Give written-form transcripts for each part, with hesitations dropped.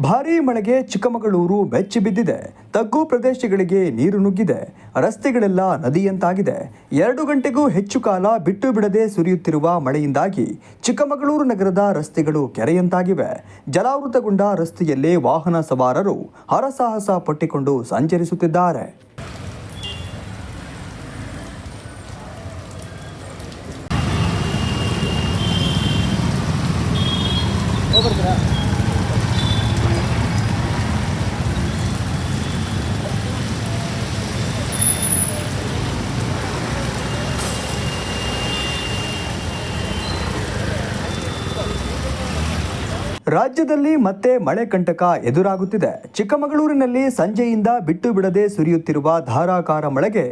ಭಾರೀ ಮಳೆಗೆ ಚಿಕ್ಕಮಗಳೂರು ಬೆಚ್ಚಿ ಬಿದ್ದಿದೆ. ತಗ್ಗು ಪ್ರದೇಶಗಳಿಗೆ ನೀರು ನುಗ್ಗಿದೆ. ರಸ್ತೆಗಳೆಲ್ಲ ನದಿಯಂತಾಗಿದೆ. 2 ಗಂಟೆಗೂ ಹೆಚ್ಚು ಕಾಲ ಬಿಟ್ಟು ಬಿಡದೆ ಸುರಿಯುತ್ತಿರುವ ಮಳೆಯಿಂದಾಗಿ ಚಿಕ್ಕಮಗಳೂರು ನಗರದ ರಸ್ತೆಗಳು ಕೆರೆಯಂತಾಗಿವೆ. ಜಲಾವೃತಗೊಂಡ ರಸ್ತೆಯಲ್ಲೇ ವಾಹನ ಸವಾರರು ಹರಸಾಹಸ ಪಟ್ಟಿಕೊಂಡು ಸಂಚರಿಸುತ್ತಿದ್ದಾರೆ. ರಾಜ್ಯದಲ್ಲಿ ಮತ್ತೆ ಮಳೆ ಕಂಟಕ ಎದುರಾಗುತ್ತಿದೆ. ಚಿಕ್ಕಮಗಳೂರಿನಲ್ಲಿ ಸಂಜೆಯಿಂದ ಬಿಟ್ಟು ಬಿಡದೆ ಸುರಿಯುತ್ತಿರುವ ಧಾರಾಕಾರ ಮಳೆಗೆ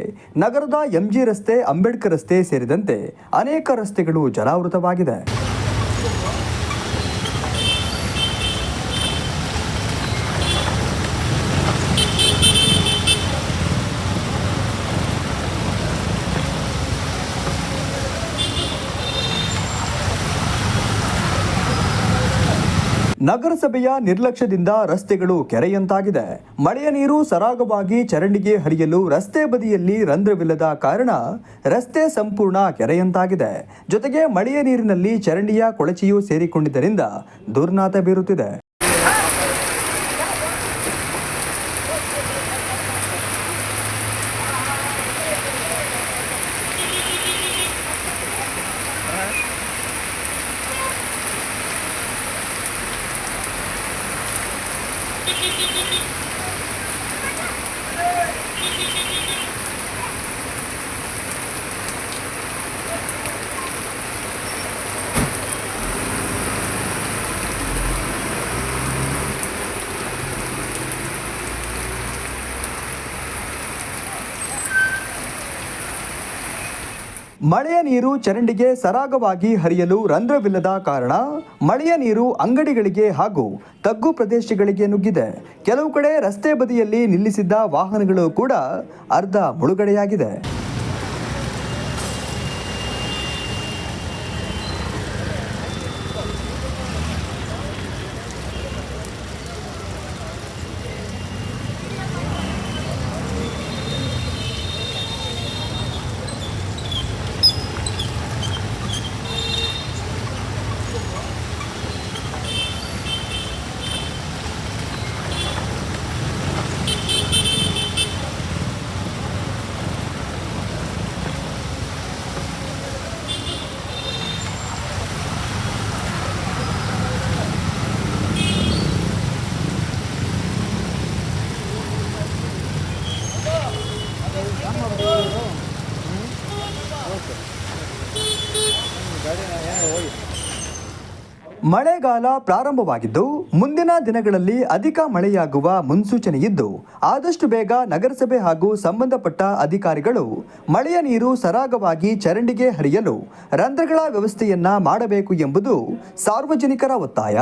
ನಗರದ ಎಂಜಿ ರಸ್ತೆ, ಅಂಬೇಡ್ಕರ್ ರಸ್ತೆ ಸೇರಿದಂತೆ ಅನೇಕ ರಸ್ತೆಗಳು ಜಲಾವೃತವಾಗಿದೆ. ನಗರಸಭೆಯ ನಿರ್ಲಕ್ಷ್ಯದಿಂದ ರಸ್ತೆಗಳು ಕೆರೆಯಂತಾಗಿದೆ. ಮಳೆಯ ನೀರು ಸರಾಗವಾಗಿ ಚರಂಡಿಗೆ ಹರಿಯಲು ರಸ್ತೆ ಬದಿಯಲ್ಲಿ ರಂಧ್ರವಿಲ್ಲದ ಕಾರಣ ರಸ್ತೆ ಸಂಪೂರ್ಣ ಕೆರೆಯಂತಾಗಿದೆ. ಜೊತೆಗೆ ಮಳೆಯ ನೀರಿನಲ್ಲಿ ಚರಂಡಿಯ ಕೊಳಚೆಯೂ ಸೇರಿಕೊಂಡಿದ್ದರಿಂದ ದುರ್ನಾತ ಬೀರುತ್ತಿದೆ. ಮಳೆಯ ನೀರು ಚರಂಡಿಗೆ ಸರಾಗವಾಗಿ ಹರಿಯಲು ರಂಧ್ರವಿಲ್ಲದ ಕಾರಣ ಮಳೆಯ ನೀರು ಅಂಗಡಿಗಳಿಗೆ ಹಾಗೂ ತಗ್ಗು ಪ್ರದೇಶಗಳಿಗೆ ನುಗ್ಗಿದೆ. ಕೆಲವು ಕಡೆ ರಸ್ತೆ ಬದಿಯಲ್ಲಿ ನಿಲ್ಲಿಸಿದ್ದ ವಾಹನಗಳು ಕೂಡ ಅರ್ಧ ಮುಳುಗಡೆಯಾಗಿದೆ. ಮಳೆಗಾಲ ಪ್ರಾರಂಭವಾಗಿದ್ದು ಮುಂದಿನ ದಿನಗಳಲ್ಲಿ ಅಧಿಕ ಮಳೆಯಾಗುವ ಮುನ್ಸೂಚನೆ ಇದ್ದು, ಆದಷ್ಟು ಬೇಗ ನಗರಸಭೆ ಹಾಗೂ ಸಂಬಂಧಪಟ್ಟ ಅಧಿಕಾರಿಗಳು ಮಳೆಯ ನೀರು ಸರಾಗವಾಗಿ ಚರಂಡಿಗೆ ಹರಿಯಲು ರಂಧ್ರಗಳ ವ್ಯವಸ್ಥೆಯನ್ನ ಮಾಡಬೇಕು ಎಂಬುದು ಸಾರ್ವಜನಿಕರ ಒತ್ತಾಯ.